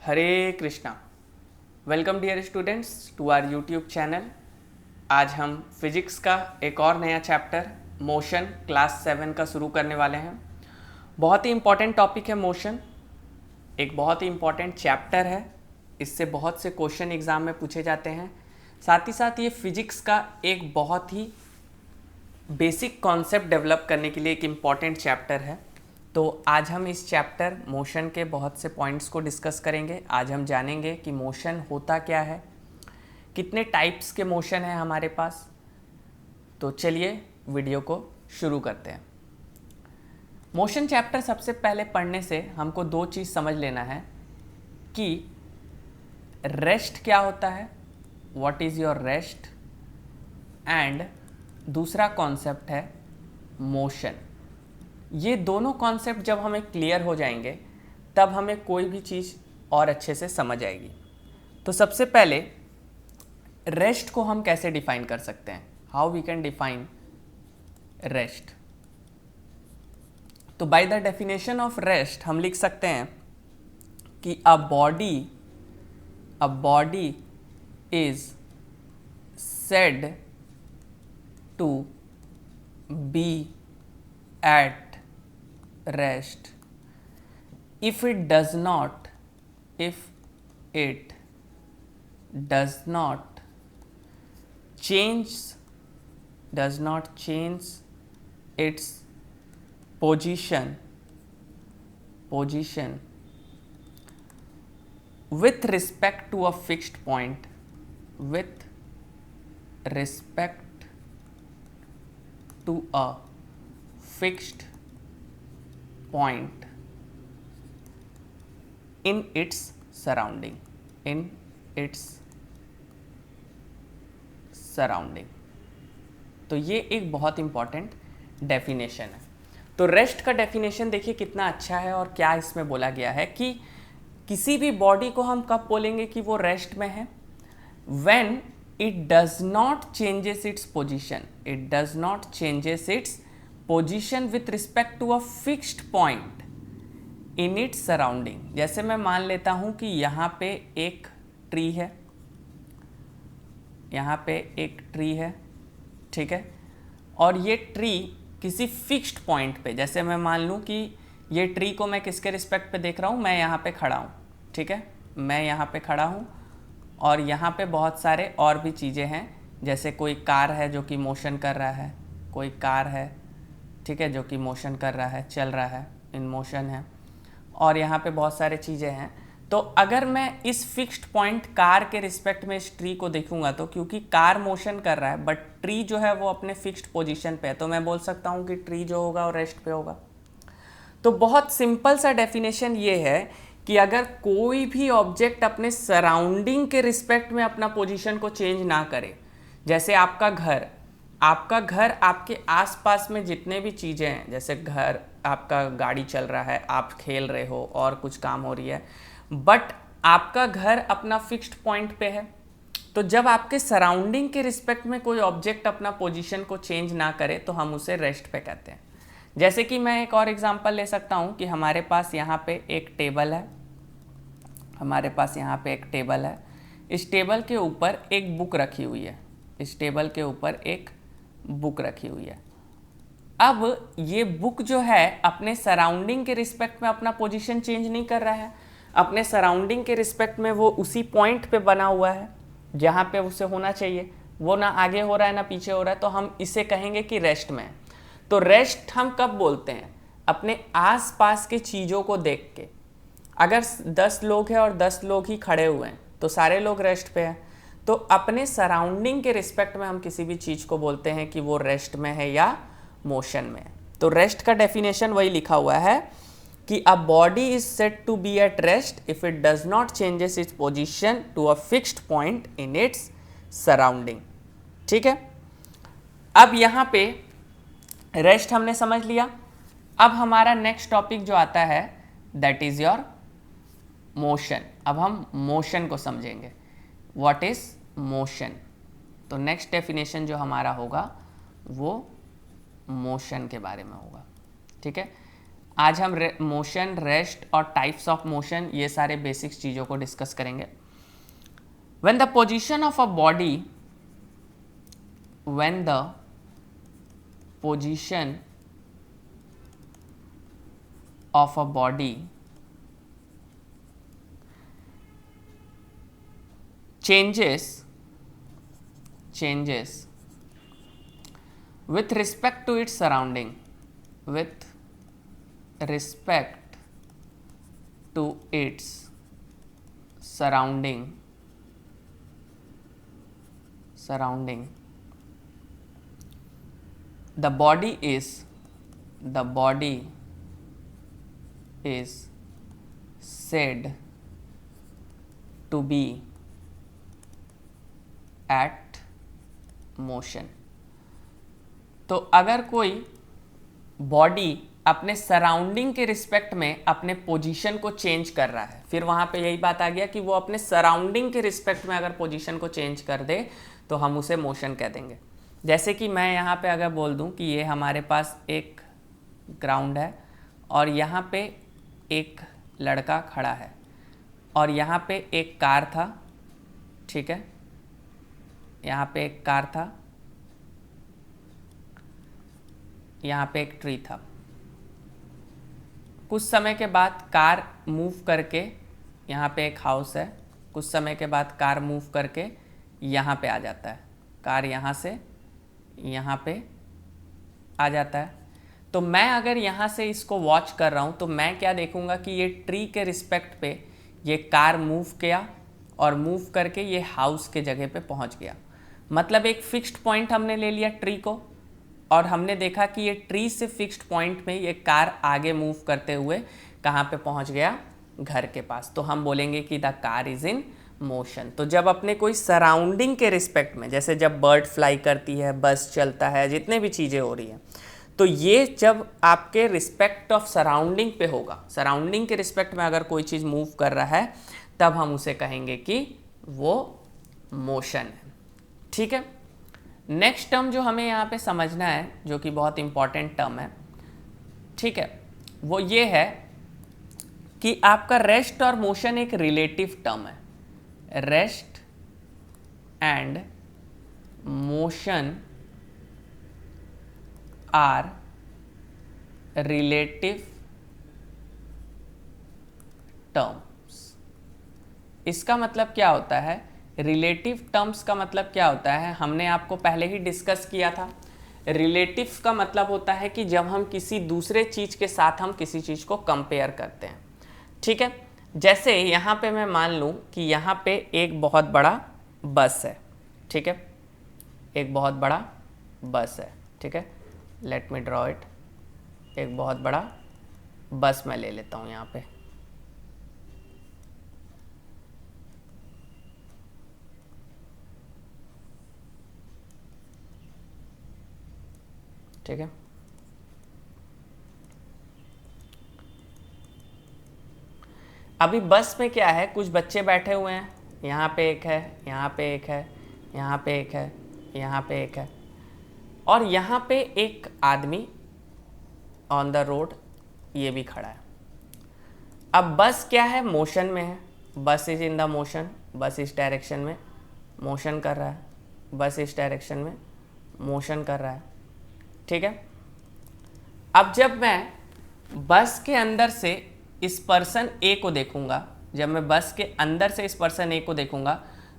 Hare Krishna. Welcome dear students to our YouTube channel. आज हम physics का एक और नया चैप्टर मोशन क्लास 7 का शुरू करने वाले हैं। बहुत ही इम्पॉर्टेंट टॉपिक है मोशन, एक बहुत ही इम्पॉर्टेंट चैप्टर है। इससे बहुत से क्वेश्चन एग्ज़ाम में पूछे जाते हैं। साथ ही साथ ये फिजिक्स का एक बहुत ही बेसिक कॉन्सेप्ट डेवलप करने के लिए एक इम्पॉर्टेंट चैप्टर है। तो आज हम इस चैप्टर मोशन के बहुत से पॉइंट्स को डिस्कस करेंगे। आज हम जानेंगे कि मोशन होता क्या है, कितने टाइप्स के मोशन हैं हमारे पास। तो चलिए वीडियो को शुरू करते हैं। मोशन चैप्टर सबसे पहले पढ़ने से हमको दो चीज़ समझ लेना है कि रेस्ट क्या होता है, what is your rest, and दूसरा कॉन्सेप्ट है मोशन। ये दोनों कॉन्सेप्ट जब हमें क्लियर हो जाएंगे तब हमें कोई भी चीज़ और अच्छे से समझ आएगी। तो सबसे पहले रेस्ट को हम कैसे डिफाइन कर सकते हैं, how we can define rest. तो by the definition of rest हम लिख सकते हैं कि a body is said to be at rest if it does not change its position with respect to a fixed point in its surrounding. तो ये एक बहुत इंपॉर्टेंट डेफिनेशन है। तो रेस्ट का डेफिनेशन देखिए कितना अच्छा है और क्या इसमें बोला गया है कि किसी भी बॉडी को हम कब बोलेंगे कि वो रेस्ट में है, when it does not changes its position with respect to a fixed point in its surrounding। जैसे मैं मान लेता हूं कि यहाँ पे एक ट्री है, ठीक है, और ये ट्री किसी फिक्स्ड पॉइंट पे, जैसे मैं मान लूँ कि ये ट्री को मैं किसके रिस्पेक्ट पे देख रहा हूँ, मैं यहाँ पे खड़ा हूँ, ठीक है, मैं यहाँ पे खड़ा हूँ और यहाँ पे बहुत सारे और भी चीज़ें हैं, जैसे कोई कार है जो कि मोशन कर रहा है, कोई कार है, ठीक है, जो कि मोशन कर रहा है, चल रहा है, इन मोशन है, और यहाँ पे बहुत सारे चीज़ें हैं। तो अगर मैं इस फिक्स्ड पॉइंट कार के रिस्पेक्ट में इस ट्री को देखूंगा, तो क्योंकि कार मोशन कर रहा है बट ट्री जो है वो अपने फिक्स्ड पोजीशन पे है, तो मैं बोल सकता हूँ कि ट्री जो होगा वो रेस्ट पे होगा। तो बहुत सिंपल सा डेफिनेशन ये है कि अगर कोई भी ऑब्जेक्ट अपने सराउंडिंग के रिस्पेक्ट में अपना पोजीशन को चेंज ना करे, जैसे आपका घर आपके आसपास में जितने भी चीज़ें हैं, जैसे घर, आपका गाड़ी चल रहा है, आप खेल रहे हो और कुछ काम हो रही है, बट आपका घर अपना फिक्स्ड पॉइंट पे है। तो जब आपके सराउंडिंग के रिस्पेक्ट में कोई ऑब्जेक्ट अपना पोजीशन को चेंज ना करे तो हम उसे रेस्ट पे कहते हैं। जैसे कि मैं एक और एग्जांपल ले सकता हूँ कि हमारे पास यहाँ पे एक टेबल है, इस टेबल के ऊपर एक बुक रखी हुई है, अब ये बुक जो है अपने सराउंडिंग के रिस्पेक्ट में अपना पोजीशन चेंज नहीं कर रहा है, अपने सराउंडिंग के रिस्पेक्ट में वो उसी पॉइंट पे बना हुआ है जहाँ पे उसे होना चाहिए, वो ना आगे हो रहा है ना पीछे हो रहा है, तो हम इसे कहेंगे कि रेस्ट में है। तो रेस्ट हम कब बोलते हैं, अपने आसपास के चीज़ों को देख के। अगर 10 लोग हैं और 10 लोग ही खड़े हुए हैं तो सारे लोग रेस्ट पे हैं। तो अपने सराउंडिंग के रिस्पेक्ट में हम किसी भी चीज़ को बोलते हैं कि वो रेस्ट में है या मोशन में है। तो रेस्ट का डेफिनेशन वही लिखा हुआ है कि a body is said to be at rest if it does not changes its position to a fixed point in its surrounding, ठीक है। अब यहाँ पे रेस्ट हमने समझ लिया। अब हमारा नेक्स्ट टॉपिक जो आता है दैट इज योर मोशन। अब हम मोशन को समझेंगे, व्हाट इज मोशन। तो नेक्स्ट डेफिनेशन जो हमारा होगा वो मोशन के बारे में होगा, ठीक है। आज हम मोशन, रेस्ट और टाइप्स ऑफ मोशन, ये सारे बेसिक्स चीज़ों को डिस्कस करेंगे. When the position of a body, when the position of a body changes with respect to its surrounding, with respect to its surrounding, the body is said to be at motion. तो अगर कोई body अपने surrounding के respect में अपने position को change कर रहा है, फिर वहाँ पे यही बात आ गया कि वो अपने सराउंडिंग के रिस्पेक्ट में अगर पोजीशन को चेंज कर दे तो हम उसे मोशन कह देंगे. जैसे कि मैं यहाँ पे अगर बोल दूँ कि ये हमारे पास एक ग्राउंड है और यहाँ पे एक लड़का खड़ा है और यहाँ पे एक कार था, ठीक है, यहाँ पे एक कार था, यहाँ पे एक ट्री था. कुछ समय के बाद कार मूव करके, यहाँ पे एक हाउस है, कुछ समय के बाद कार मूव करके यहाँ पे आ जाता है, कार यहाँ से यहाँ पे आ जाता है. तो मैं अगर यहाँ से इसको वॉच कर रहा हूँ तो मैं क्या देखूँगा कि ये ट्री के रिस्पेक्ट पे ये कार मूव किया और मूव करके ये हाउस के जगह पे पहुँच गया. मतलब एक फिक्स्ड पॉइंट हमने ले लिया ट्री को और हमने देखा कि ये ट्री से फिक्स्ड पॉइंट में ये कार आगे मूव करते हुए कहाँ पे पहुँच गया, घर के पास. तो हम बोलेंगे कि the car is in motion. तो जब अपने कोई सराउंडिंग के रिस्पेक्ट में, जैसे जब बर्ड फ्लाई करती है, बस चलता है, जितने भी चीज़ें हो रही हैं, तो ये जब आपके रिस्पेक्ट ऑफ सराउंडिंग पे होगा, सराउंडिंग के रिस्पेक्ट में अगर कोई चीज़ मूव कर रहा है तब हम उसे कहेंगे कि वो मोशन है. ठीक है. नेक्स्ट टर्म जो हमें यहाँ पे समझना है, जो कि बहुत इंपॉर्टेंट टर्म है, ठीक है, वो ये है कि आपका रेस्ट और मोशन एक रिलेटिव टर्म है. Rest and motion are relative terms. इसका मतलब क्या होता है? रिलेटिव टर्म्स का मतलब क्या होता है? हमने आपको पहले ही डिस्कस किया था. रिलेटिव का मतलब होता है कि जब हम किसी दूसरे चीज़ के साथ हम किसी चीज़ को कंपेयर करते हैं. ठीक है. जैसे यहाँ पे मैं मान लूँ कि यहाँ पे एक बहुत बड़ा बस है, ठीक है, एक बहुत बड़ा बस है, ठीक है, लेट मी ड्रॉ इट. एक बहुत बड़ा बस मैं ले लेता हूँ यहाँ पे. ठीक है. अभी बस में क्या है, कुछ बच्चे बैठे हुए हैं, यहाँ पे एक है, यहाँ पे एक है, यहाँ पे एक है, यहाँ पे एक है, और यहाँ पे एक आदमी ऑन द रोड ये भी खड़ा है. अब बस क्या है? मोशन में है. बस इज इन द मोशन. बस इस डायरेक्शन में मोशन कर रहा है. बस इस डायरेक्शन में मोशन कर रहा है. ठीक है. अब जब मैं बस के अंदर से इस पर्सन ए को देखूंगा, जब मैं बस के अंदर से इस पर्सन ए को देखूंगा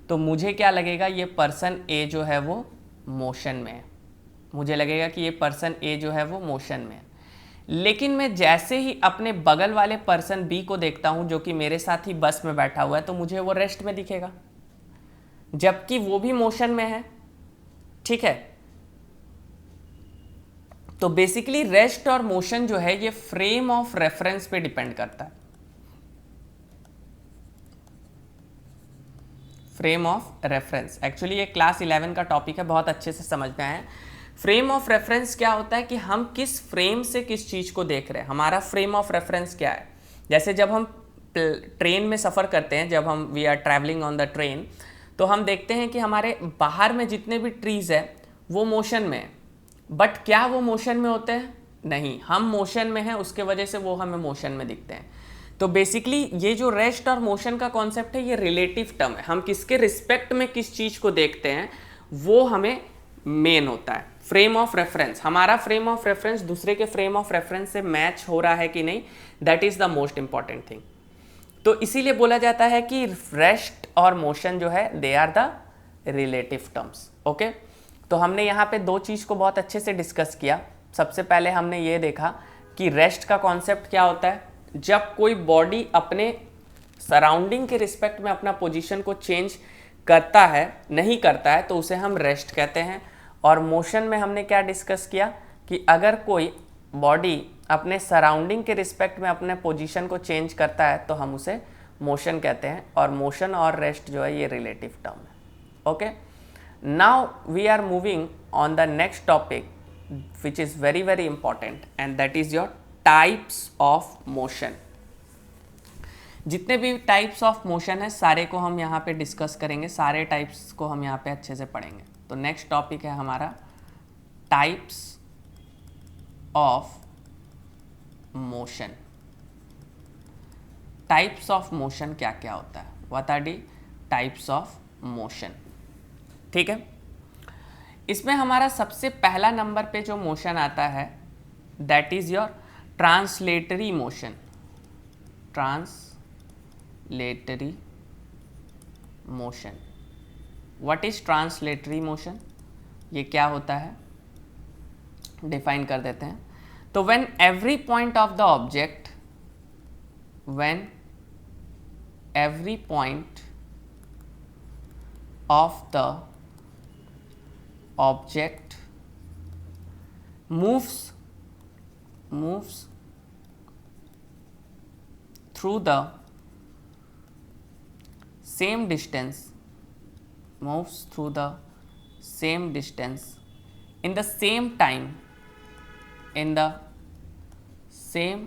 तो मुझे क्या लगेगा? ये पर्सन ए जो है वो मोशन में है. मुझे लगेगा कि ये पर्सन ए जो है वो मोशन में है. लेकिन मैं जैसे ही अपने बगल वाले पर्सन बी को देखता हूं जो कि मेरे साथ ही बस में बैठा हुआ है, तो मुझे वो रेस्ट में दिखेगा, जबकि वो भी मोशन में है. ठीक है. तो बेसिकली रेस्ट और मोशन जो है ये फ्रेम ऑफ रेफरेंस पे डिपेंड करता है. फ्रेम ऑफ रेफरेंस एक्चुअली ये क्लास 11 का टॉपिक है, बहुत अच्छे से समझना है. फ्रेम ऑफ रेफरेंस क्या होता है कि हम किस फ्रेम से किस चीज़ को देख रहे हैं. हमारा फ्रेम ऑफ रेफरेंस क्या है? जैसे जब हम ट्रेन में सफ़र करते हैं, जब हम we are travelling on the train, तो हम देखते हैं कि हमारे बाहर में जितने भी ट्रीज़ है वो मोशन में है. बट क्या वो मोशन में होते हैं? नहीं, हम मोशन में हैं, उसके वजह से वो हमें मोशन में दिखते हैं। तो बेसिकली ये जो रेस्ट और मोशन का कॉन्सेप्ट है ये रिलेटिव टर्म है, हम किसके रिस्पेक्ट में किस चीज़ को देखते हैं वो हमें मेन होता है। फ्रेम ऑफ रेफरेंस, हमारा फ्रेम ऑफ रेफरेंस दूसरे के फ्रेम ऑफ रेफरेंस से मैच हो रहा है कि नहीं, that is the most important thing. तो इसीलिए बोला जाता है कि रेस्ट और मोशन जो है they are the relative terms. Okay, तो हमने यहाँ पे दो चीज़ को बहुत अच्छे से डिस्कस किया। सबसे पहले हमने ये देखा कि रेस्ट का कॉन्सेप्ट क्या होता है, जब कोई बॉडी अपने सराउंडिंग के रिस्पेक्ट में अपना पोजीशन को चेंज करता है, नहीं करता है, तो उसे हम रेस्ट कहते हैं। और मोशन में हमने क्या डिस्कस किया कि अगर कोई बॉडी अपने सराउंडिंग के रिस्पेक्ट में अपने पोजीशन को चेंज करता है तो हम उसे मोशन कहते हैं। और मोशन और रेस्ट जो है ये रिलेटिव टर्म है। Okay, now we are moving on the next topic which is very very important and that is your types of motion. जितने भी टाइप्स ऑफ मोशन है सारे को हम यहाँ पे डिस्कस करेंगे, सारे टाइप्स को हम यहाँ पे अच्छे से पढ़ेंगे। तो नेक्स्ट टॉपिक है हमारा types of motion. Types of motion क्या क्या होता है, what are the types of motion. ठीक है, इसमें हमारा सबसे पहला नंबर पे जो मोशन आता है that is your translatory motion. Translatory motion, what is translatory motion, ये क्या होता है डिफाइन कर देते हैं। तो when every point of the object, when every point of the object moves through the same distance, moves through the same distance in the same time, in the same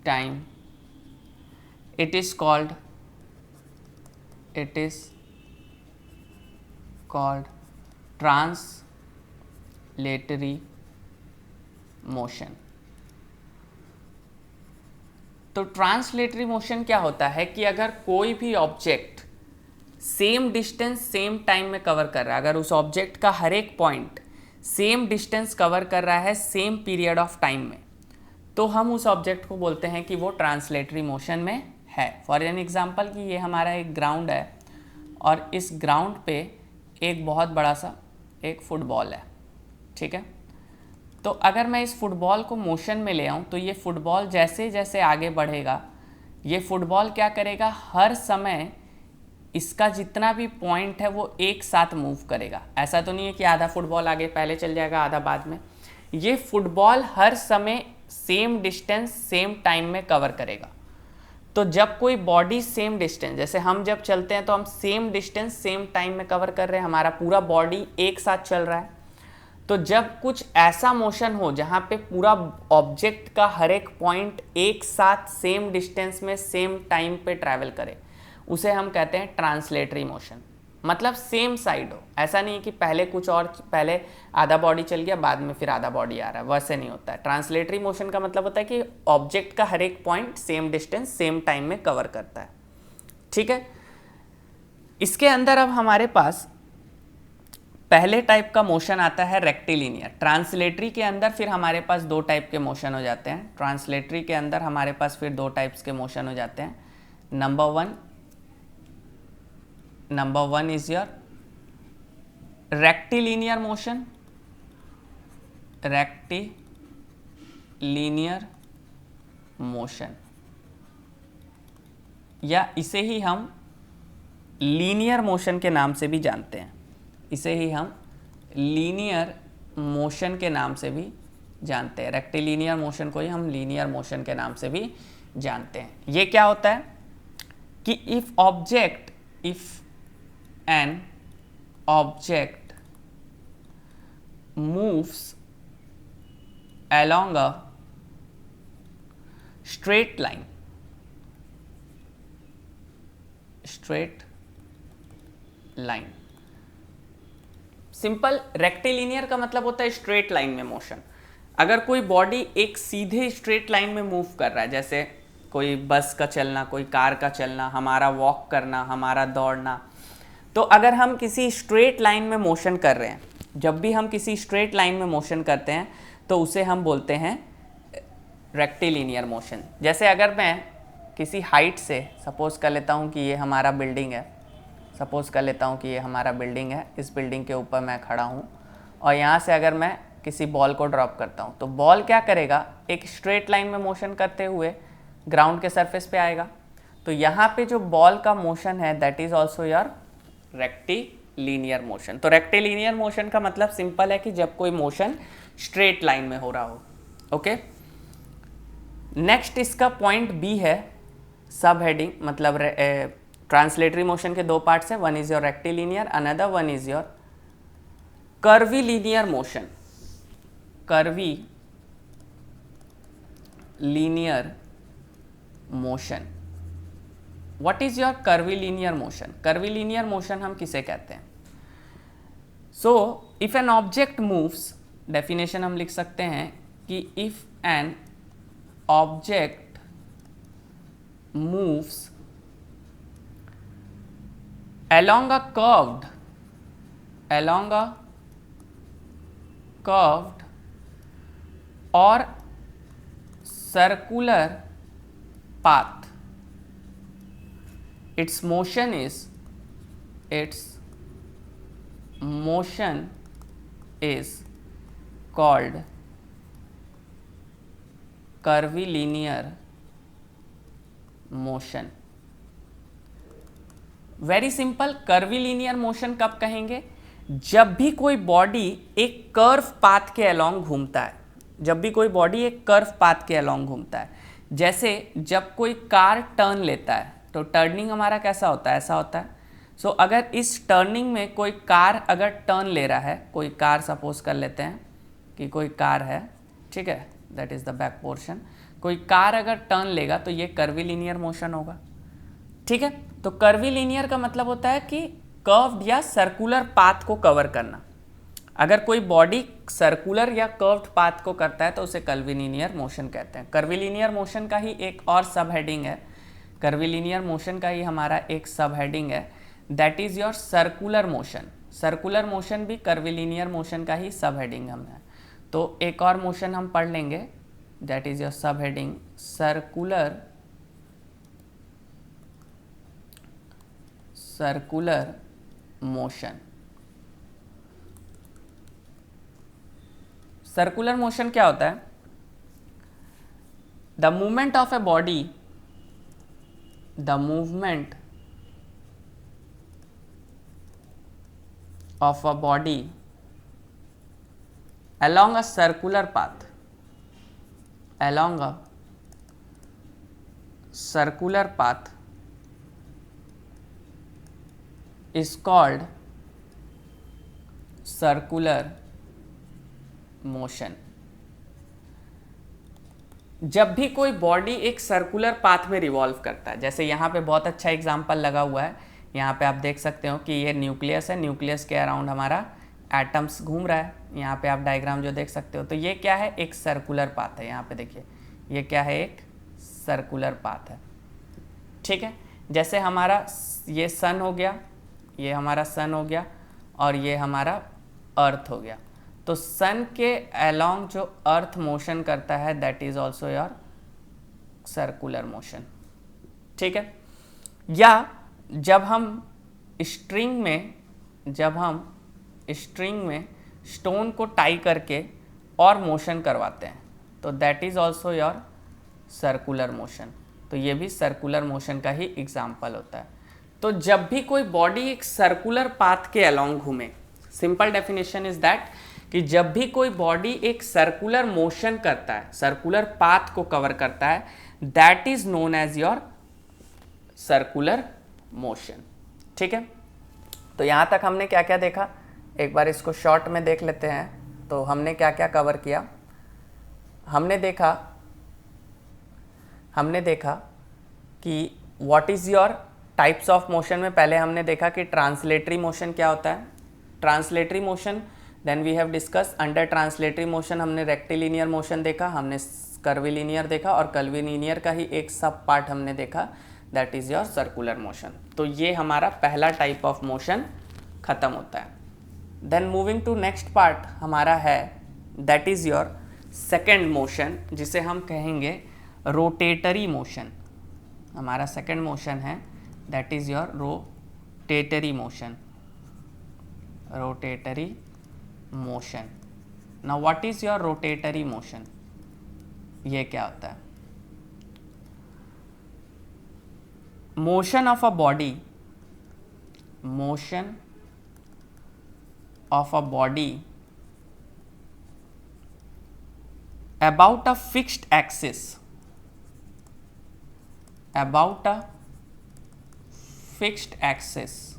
time, it is called translatory motion. तो translatory motion क्या होता है कि अगर कोई भी object same distance same time में cover कर रहा है, अगर उस ऑब्जेक्ट का हर एक पॉइंट सेम डिस्टेंस कवर कर रहा है सेम पीरियड ऑफ टाइम में, तो हम उस ऑब्जेक्ट को बोलते हैं कि वो ट्रांसलेटरी मोशन में है। फॉर एन एग्जांपल कि ये हमारा एक ग्राउंड है और इस ग्राउंड पे एक बहुत बड़ा सा एक फुटबॉल है। ठीक है, तो अगर मैं इस फुटबॉल को मोशन में ले आऊँ तो ये फुटबॉल जैसे जैसे आगे बढ़ेगा, ये फुटबॉल क्या करेगा, हर समय इसका जितना भी पॉइंट है वो एक साथ मूव करेगा। ऐसा तो नहीं है कि आधा फुटबॉल आगे पहले चल जाएगा आधा बाद में, ये फुटबॉल हर समय सेम डिस्टेंस सेम टाइम में कवर करेगा। तो जब कोई बॉडी सेम डिस्टेंस, जैसे हम जब चलते हैं तो हम सेम डिस्टेंस सेम टाइम में कवर कर रहे हैं, हमारा पूरा बॉडी एक साथ चल रहा है। तो जब कुछ ऐसा मोशन हो जहाँ पे पूरा ऑब्जेक्ट का हर एक पॉइंट एक साथ सेम डिस्टेंस में सेम टाइम पे ट्रैवल करे, उसे हम कहते हैं ट्रांसलेटरी मोशन। मतलब सेम साइड हो, ऐसा नहीं कि पहले कुछ और, पहले आधा बॉडी चल गया बाद में फिर आधा बॉडी आ रहा है, वैसे नहीं होता है। ट्रांसलेटरी मोशन का मतलब होता है कि ऑब्जेक्ट का हर एक point same distance same time में कवर करता है। ठीक है, इसके अंदर अब हमारे पास पहले टाइप का मोशन आता है रेक्टिलिनियर। ट्रांसलेटरी के अंदर फिर हमारे पास दो टाइप के मोशन हो जाते हैं। ट्रांसलेटरी के अंदर हमारे पास फिर दो टाइप्स के मोशन हो जाते हैं। Number one is your rectilinear motion, rectilinear motion, या इसे ही हम लीनियर मोशन के नाम से भी जानते हैं। इसे ही हम लीनियर मोशन के नाम से भी जानते हैं। रेक्टिलिनियर मोशन को ही हम लीनियर मोशन के नाम से भी जानते हैं। ये क्या होता है कि if an object moves along a straight line, simple rectilinear का मतलब होता है स्ट्रेट लाइन में मोशन। अगर कोई बॉडी एक सीधे स्ट्रेट लाइन में मूव कर रहा है, जैसे कोई बस का चलना, कोई कार का चलना, हमारा वॉक करना, हमारा दौड़ना, तो अगर हम किसी स्ट्रेट लाइन में मोशन कर रहे हैं, जब भी हम किसी स्ट्रेट लाइन में मोशन करते हैं तो उसे हम बोलते हैं रेक्टिलिनियर मोशन। जैसे अगर मैं किसी हाइट से सपोज कर लेता हूँ कि ये हमारा बिल्डिंग है, सपोज कर लेता हूँ कि ये हमारा बिल्डिंग है, इस बिल्डिंग के ऊपर मैं खड़ा हूँ और यहाँ से अगर मैं किसी बॉल को ड्रॉप करता हूँ तो बॉल क्या करेगा, एक स्ट्रेट लाइन में मोशन करते हुए ग्राउंड के सरफेस पे आएगा। तो यहाँ पे जो बॉल का मोशन है that is also your rectilinear motion. तो रेक्टिलिनियर मोशन का मतलब सिंपल है कि जब कोई मोशन स्ट्रेट लाइन में हो रहा हो। ओके, नेक्स्ट इसका पॉइंट बी है सब हेडिंग, मतलब ट्रांसलेटरी मोशन के दो पार्ट्स हैं, one is your rectilinear, another one is your curvilinear motion. Curvilinear motion, what is your curvilinear motion? Curvilinear motion हम किसे कहते हैं? So if an object moves, definition हम लिख सकते हैं कि if an object moves along a curved or circular path, its motion is called curvilinear motion। Very simple, curvilinear motion कब कहेंगे? जब भी कोई बॉडी एक कर्व पाथ के अलोंग घूमता है, जब भी कोई बॉडी एक कर्व पाथ के अलोंग घूमता है। जैसे जब कोई कार टर्न लेता है तो टर्निंग हमारा कैसा होता है, ऐसा होता है। सो अगर इस टर्निंग में कोई कार अगर टर्न ले रहा है, कोई कार सपोज कर लेते हैं कि कोई कार है, ठीक है, that is the back portion, कोई कार अगर टर्न लेगा तो ये कर्वीलिनियर मोशन होगा। ठीक है, तो कर्वीलिनियर का मतलब होता है कि कर्व्ड या सर्कुलर पाथ को कवर करना। अगर कोई बॉडी सर्कुलर या कर्व्ड पाथ को करता है तो उसे कर्वीलिनियर मोशन कहते हैं। कर्वीलिनियर मोशन का ही एक और सब हेडिंग है, कर्वीलिनियर मोशन का ही हमारा एक सब हेडिंग है, that is your circular motion. Circular motion भी कर्वीलिनियर मोशन का ही सब हेडिंग हम है। तो एक और मोशन हम पढ़ लेंगे, दैट इज योर सब heading circular motion. Circular motion क्या होता है? The movement of a body, the movement of a body along a circular path, along a circular path is called circular motion। जब भी कोई बॉडी एक circular path में revolve करता है, जैसे यहाँ पे बहुत अच्छा एग्जांपल लगा हुआ है, यहाँ पे आप देख सकते हो कि ये न्यूक्लियस है, न्यूक्लियस के अराउंड हमारा एटम्स घूम रहा है। यहाँ पे आप डायग्राम जो देख सकते हो, तो ये क्या है, एक सर्कुलर पाथ है। यहाँ पे देखिए ये क्या है, एक सर्कुलर पाथ है। ठीक है, जैसे हमारा ये सन हो गया, ये हमारा सन हो गया और ये हमारा अर्थ हो गया। तो सन के अलोंग जो अर्थ मोशन करता है that is also your circular motion. ठीक है, या जब हम स्ट्रिंग में स्टोन को टाई करके और मोशन करवाते हैं तो that is also your circular motion. तो ये भी सर्कुलर मोशन का ही एग्जाम्पल होता है। तो जब भी कोई बॉडी एक सर्कुलर पाथ के अलोंग घूमे, सिंपल डेफिनेशन इज दैट कि जब भी कोई बॉडी एक सर्कुलर मोशन करता है, सर्कुलर पाथ को कवर करता है, that is known as your circular motion. ठीक है, तो यहाँ तक हमने क्या क्या देखा, एक बार इसको शॉर्ट में देख लेते हैं। तो हमने क्या क्या कवर किया? हमने देखा कि what is your types of motion में पहले हमने देखा कि ट्रांसलेटरी मोशन क्या होता है। Translatory motion then we have discuss under translatory motion, हमने रेक्टिलिनियर मोशन देखा, हमने कर्विलिनियर देखा, और कर्विलिनियर का ही एक सब पार्ट हमने देखा, that is your circular motion. तो ये हमारा पहला टाइप ऑफ मोशन खत्म होता है। Then moving to next part हमारा है that is your second motion, जिसे हम कहेंगे रोटेटरी मोशन। हमारा सेकेंड मोशन है that is your rotatory motion, rotatory motion. Now what is your rotatory motion? ये क्या होता है? Motion of a body, motion of a body about a fixed axis, about a fixed axis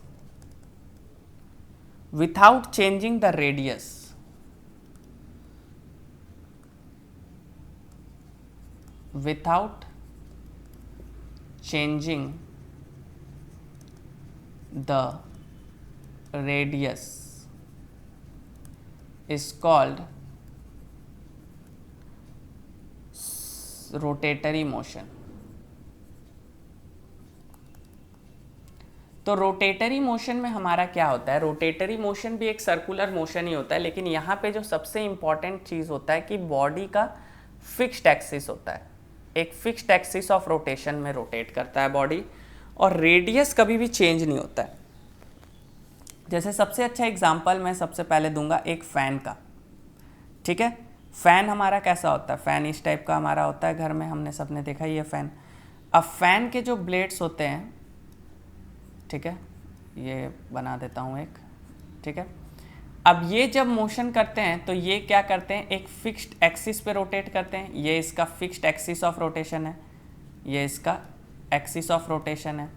without changing the radius, without changing the radius is called rotatory motion. तो rotatory motion में हमारा क्या होता है? रोटेटरी मोशन भी एक circular motion ही होता है, लेकिन यहाँ पे जो सबसे इंपॉर्टेंट चीज़ होता है कि बॉडी का फिक्स्ड एक्सिस होता है, एक फिक्स्ड एक्सिस ऑफ रोटेशन में रोटेट करता है बॉडी, और रेडियस कभी भी चेंज नहीं होता है। जैसे सबसे अच्छा एग्जांपल मैं सबसे पहले दूंगा एक फ़ैन का, ठीक है। फ़ैन हमारा कैसा होता है? फ़ैन इस टाइप का हमारा होता है, घर में हमने सबने देखा ये फ़ैन। अब फ़ैन के जो ब्लेड्स होते हैं, ठीक है, ये बना देता हूँ एक, ठीक है। अब ये जब मोशन करते हैं तो ये क्या करते हैं? एक फिक्स्ड एक्सिस पे रोटेट करते हैं। ये इसका फिक्स्ड एक्सिस ऑफ रोटेशन है, ये इसका एक्सिस ऑफ रोटेशन है,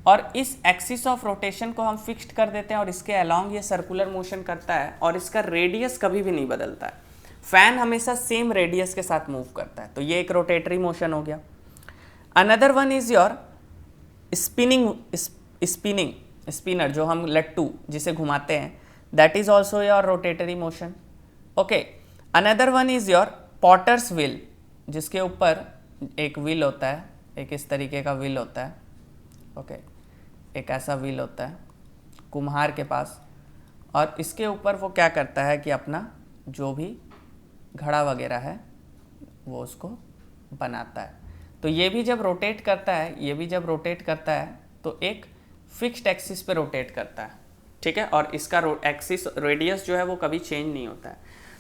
और इस एक्सिस ऑफ रोटेशन को हम फिक्स्ड कर देते हैं और इसके अलॉन्ग ये सर्कुलर मोशन करता है, और इसका रेडियस कभी भी नहीं बदलता है। फैन हमेशा सेम रेडियस के साथ मूव करता है, तो ये एक रोटेटरी मोशन हो गया। Another one is your spinner, जो हम लट्टू जिसे घुमाते हैं, that is also your rotatory motion. Okay, another one is your potter's wheel, जिसके ऊपर एक व्हील होता है, एक इस तरीके का व्हील होता है, ओके, एक ऐसा व्हील होता है कुम्हार के पास, और इसके ऊपर वो क्या करता है कि अपना जो भी घड़ा वगैरह है वो उसको बनाता है। तो ये भी जब रोटेट करता है, ये भी जब रोटेट करता है तो एक फिक्स्ड एक्सिस पे रोटेट करता है, ठीक है, और इसका एक्सिस रेडियस जो है वो कभी चेंज नहीं होता है।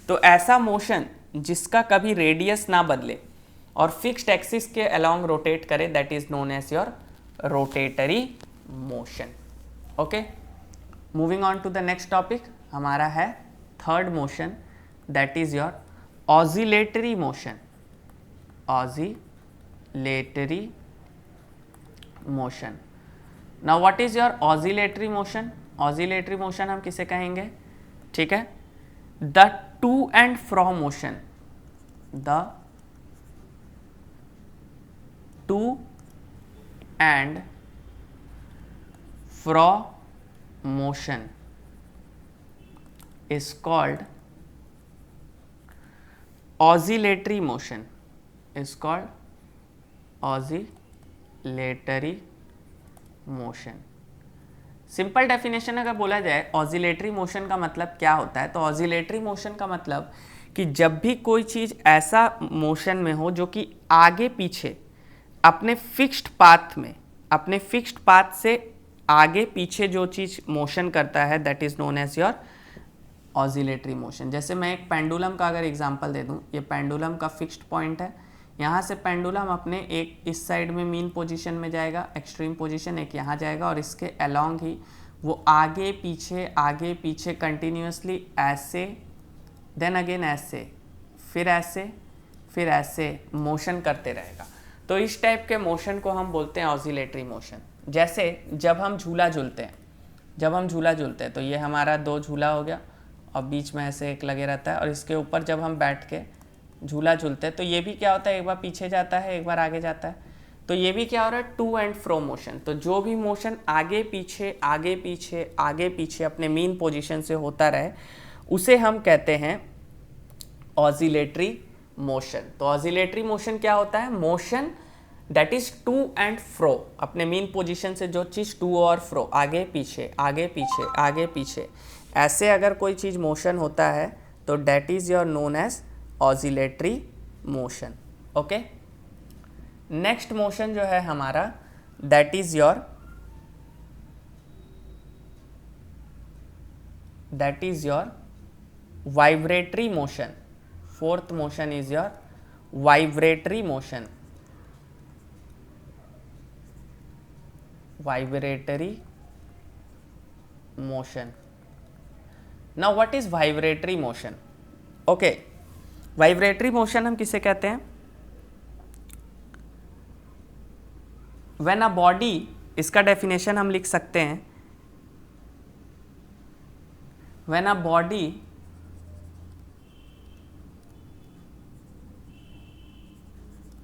तो ऐसा मोशन जिसका कभी रेडियस ना बदले और फिक्स्ड एक्सिस के अलोंग रोटेट करे, that is known as your rotatory motion. Okay, moving on to the next topic, हमारा है third motion, that is your oscillatory motion. Oscillatory motion. Now what is your oscillatory motion? Oscillatory motion हम किसे कहेंगे? ठीक है, the to and fro motion, the to and fro motion is called oscillatory motion, is called oscillatory motion। Simple definition अगर बोला जाए oscillatory motion का मतलब क्या होता है, तो ऑसिलेटरी मोशन का मतलब कि जब भी कोई चीज़ ऐसा मोशन में हो जो कि आगे पीछे अपने फिक्स्ड पाथ में, अपने फिक्स्ड पाथ से आगे पीछे जो चीज़ मोशन करता है, that is known as your oscillatory motion. जैसे मैं एक पेंडुलम का अगर एग्जांपल दे दूं, ये पेंडुलम का फिक्स्ड पॉइंट है, यहाँ से पेंडुलम अपने एक इस साइड में मीन पोजीशन में जाएगा, एक्सट्रीम पोजीशन, एक यहाँ जाएगा, और इसके अलोंग ही वो आगे पीछे कंटिन्यूसली ऐसे, देन अगेन ऐसे, फिर ऐसे मोशन करते रहेगा। तो इस टाइप के मोशन को हम बोलते हैं ऑसिलेटरी मोशन। जैसे जब हम झूला झूलते हैं तो ये हमारा दो झूला हो गया और बीच में ऐसे एक लगे रहता है, और इसके ऊपर जब हम बैठ के झूला झूलते हैं तो ये भी क्या होता है, एक बार पीछे जाता है, एक बार आगे जाता है। तो ये भी क्या हो रहा है, टू एंड फ्रो मोशन। तो जो भी मोशन आगे पीछे अपने मीन पोजीशन से होता रहे, उसे हम कहते हैं ऑसिलेटरी मोशन। तो ऑसिलेटरी मोशन क्या होता है? Motion that is to and fro, अपने मीन पोजीशन से जो चीज़ टू और फ्रो, आगे पीछे आगे पीछे आगे पीछे, ऐसे अगर कोई चीज़ मोशन होता है तो that is your known as oscillatory motion. Okay, next motion जो है हमारा that is your vibratory motion. Fourth motion is your vibratory motion. Vibratory motion. Now what is vibratory motion? Okay, vibratory motion हम किसे कहते हैं? When a body, इसका definition हम लिख सकते हैं, when a body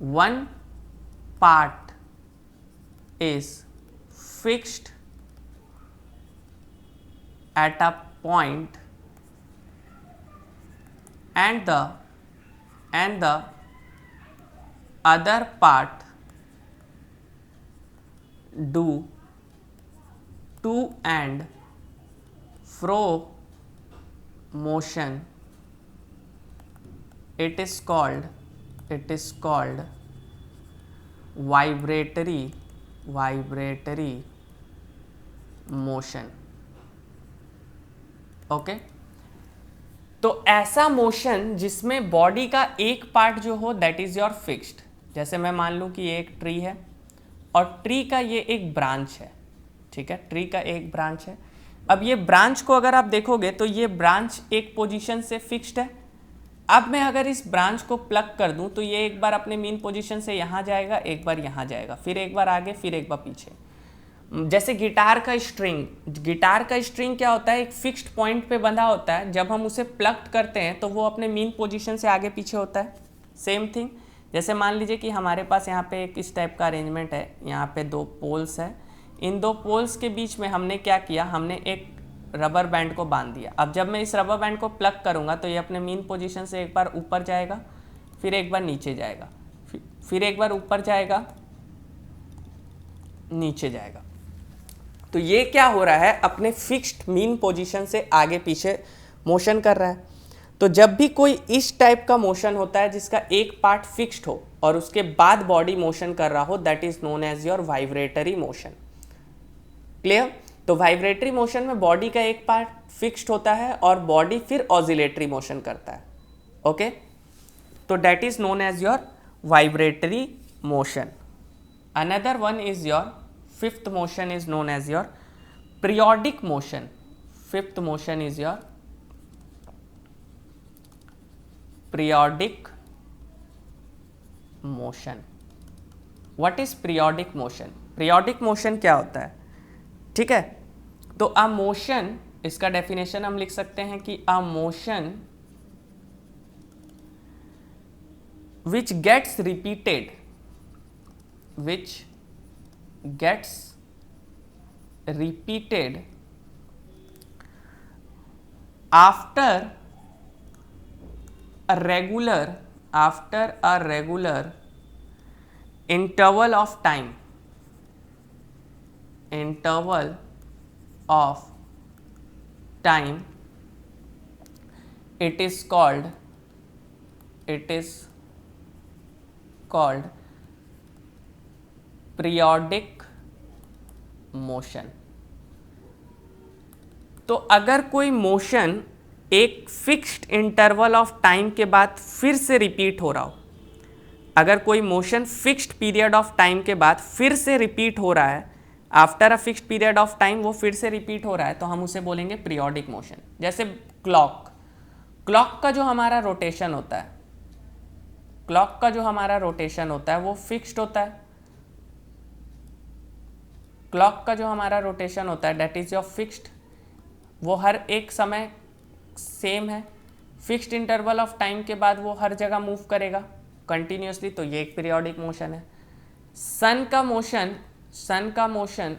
one part is fixed at a point and the other part do to and fro motion, it is called vibratory motion. Okay, तो ऐसा मोशन जिसमें बॉडी का एक पार्ट जो हो दैट इज योर फिक्स्ड। जैसे मैं मान लूं कि ये एक ट्री है और ट्री का ये एक ब्रांच है, ठीक है, ट्री का एक ब्रांच है। अब ये ब्रांच को अगर आप देखोगे तो ये ब्रांच एक पोजीशन से फिक्स्ड है। अब मैं अगर इस ब्रांच को प्लग कर दूं तो ये एक बार अपने मेन पोजीशन से यहाँ जाएगा, एक बार यहाँ जाएगा, फिर एक बार आगे, फिर एक बार पीछे। जैसे गिटार का स्ट्रिंग क्या होता है? एक फिक्स्ड पॉइंट पे बंधा होता है। जब हम उसे प्लग करते हैं तो वो अपने मेन पोजीशन से आगे पीछे होता है। सेम थिंग, जैसे मान लीजिए कि हमारे पास यहाँ पे एक इस टाइप का अरेंजमेंट है, यहाँ पे दो पोल्स है, इन दो पोल्स के बीच में हमने क्या किया, हमने एक रबर बैंड को बांध दिया। अब जब मैं इस रबर बैंड को प्लग करूंगा तो ये अपने मेन पोजीशन से एक बार ऊपर जाएगा, फिर एक बार नीचे जाएगा, फिर एक बार ऊपर जाएगा, नीचे जाएगा। तो ये क्या हो रहा है? अपने फिक्स्ड मेन पोजीशन से आगे पीछे मोशन कर रहा है। तो जब भी कोई इस टाइप का मोशन होता है जिसका एक पार्ट फिक्स्ड हो और उसके बाद बॉडी मोशन कर रहा हो, that is known as your vibratory motion. Clear? तो वाइब्रेटरी मोशन में बॉडी का एक पार्ट फिक्स्ड होता है और बॉडी फिर ऑसिलेटरी मोशन करता है। ओके, तो that is known as your vibratory motion. Another one is your fifth motion is known as your periodic motion. Fifth motion is your periodic motion. What is periodic motion? Periodic motion क्या होता है? ठीक है, तो a motion, इसका definition हम लिख सकते हैं कि a motion which gets repeated after a regular interval of time, it is called periodic motion. तो अगर कोई मोशन एक फिक्स्ड इंटरवल ऑफ टाइम के बाद फिर से रिपीट हो रहा हो, अगर कोई motion fixed period of time के बाद फिर से रिपीट हो रहा है, after a fixed period of time वो फिर से रिपीट हो रहा है, तो हम उसे बोलेंगे पीरियोडिक मोशन। जैसे क्लॉक का जो हमारा रोटेशन होता है, वो फिक्स्ड होता है। क्लॉक का जो हमारा रोटेशन होता है दैट इज योर फिक्स्ड, वो हर एक समय सेम है। फिक्स्ड इंटरवल ऑफ टाइम के बाद वो हर जगह मूव करेगा कंटिन्यूसली, तो ये एक पीरियोडिक मोशन है। सन का मोशन,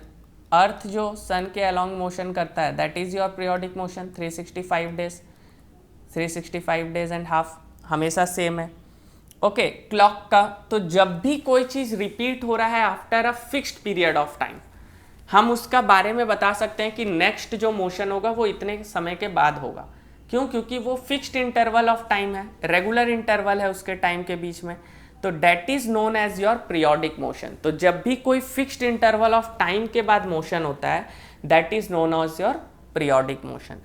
अर्थ जो सन के अलोंग मोशन करता है that is your periodic motion 365 days. 365 days and half हमेशा सेम है। ओके, क्लॉक का तो जब भी कोई चीज़ रिपीट हो रहा है after a fixed period of time, हम उसका बारे में बता सकते हैं कि नेक्स्ट जो मोशन होगा वो इतने समय के बाद होगा। क्यों? क्योंकि वो फिक्स्ड इंटरवल ऑफ टाइम है, रेगुलर इंटरवल है उसके टाइम के बीच में, तो that is known as your periodic motion. तो जब भी कोई फिक्स्ड इंटरवल ऑफ टाइम के बाद मोशन होता है that is known as your periodic motion.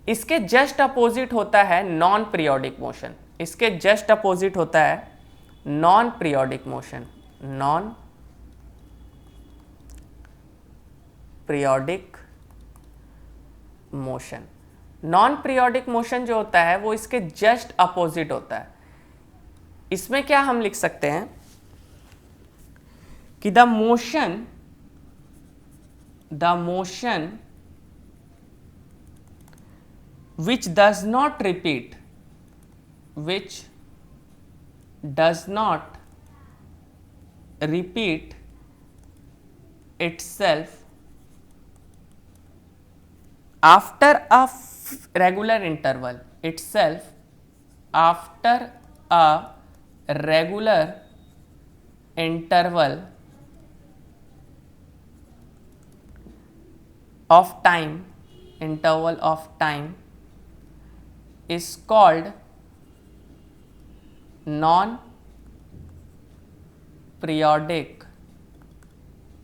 इसके जस्ट अपोजिट होता है नॉन पीरियोडिक मोशन। इसके जस्ट अपोजिट होता है non periodic motion. Non periodic motion, non periodic motion जो होता है वो इसके जस्ट अपोजिट होता है। इसमें क्या हम लिख सकते हैं कि the motion which does not repeat itself after a regular interval of time is called non-periodic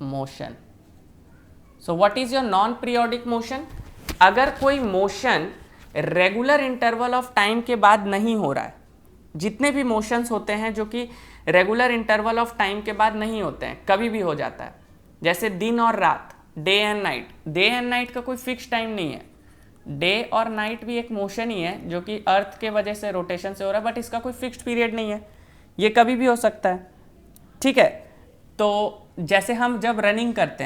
motion. So what is your non-periodic motion? अगर कोई motion regular interval of time के बाद नहीं हो रहा है, जितने भी मोशंस होते हैं जो कि रेगुलर इंटरवल ऑफ टाइम के बाद नहीं होते हैं, कभी भी हो जाता है, जैसे दिन और रात, day and night. Day and night का कोई फिक्स टाइम नहीं है, डे और नाइट भी एक मोशन ही है जो कि अर्थ के वजह से रोटेशन से हो रहा है, बट इसका कोई फिक्स्ड पीरियड नहीं है, ये कभी भी हो सकता है। ठीक है, तो जैसे हम जब रनिंग करते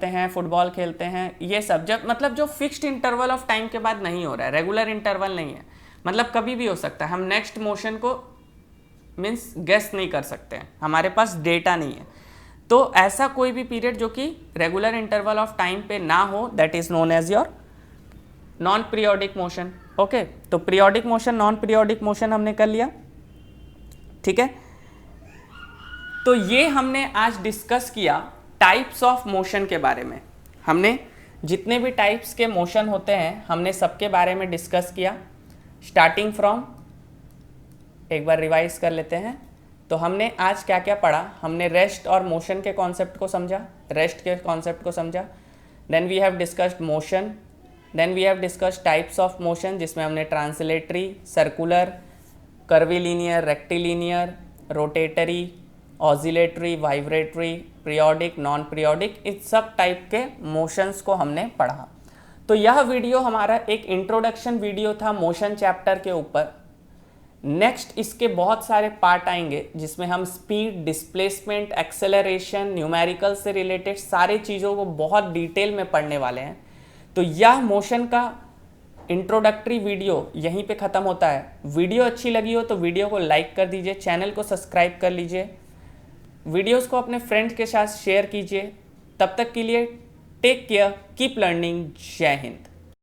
हैं, फुटबॉल खेलते हैं, ये सब जब मतलब जो फिक्स्ड इंटरवल ऑफ टाइम के बाद नहीं हो रहा है, रेगुलर इंटरवल नहीं है, मतलब कभी भी हो सकता है, हम नेक्स्ट मोशन को मीन्स गेस नहीं कर सकते हैं, हमारे पास डेटा नहीं है। तो ऐसा कोई भी पीरियड जो कि रेगुलर इंटरवल ऑफ टाइम पे ना हो that is known as your non periodic motion. Okay, तो periodic motion, non periodic motion हमने कर लिया। ठीक है, तो ये हमने आज डिस्कस किया टाइप्स ऑफ मोशन के बारे में। हमने जितने भी टाइप्स के मोशन होते हैं हमने सबके बारे में डिस्कस किया, स्टार्टिंग फ्रॉम, एक बार रिवाइज कर लेते हैं। तो हमने आज क्या क्या पढ़ा? हमने रेस्ट और मोशन के कॉन्सेप्ट को समझा, then we have discussed motion, then we have discussed types of motion, जिसमें हमने translatory, circular, curvilinear, rectilinear, rotatory, oscillatory, vibratory, periodic, non periodic, इस सब टाइप के मोशंस को हमने पढ़ा। तो यह वीडियो हमारा एक इंट्रोडक्शन वीडियो था मोशन चैप्टर के ऊपर। नेक्स्ट इसके बहुत सारे पार्ट आएंगे जिसमें हम स्पीड, डिस्प्लेसमेंट, एक्सेलरेशन, न्यूमेरिकल से रिलेटेड सारी चीज़ों को बहुत डिटेल में पढ़ने वाले हैं। तो यह मोशन का इंट्रोडक्टरी वीडियो यहीं पे ख़त्म होता है। वीडियो अच्छी लगी हो तो वीडियो को लाइक कर दीजिए, चैनल को सब्सक्राइब कर लीजिए, वीडियोस को अपने फ्रेंड्स के साथ शेयर कीजिए। तब तक के लिए टेक केयर, कीप लर्निंग, जय हिंद।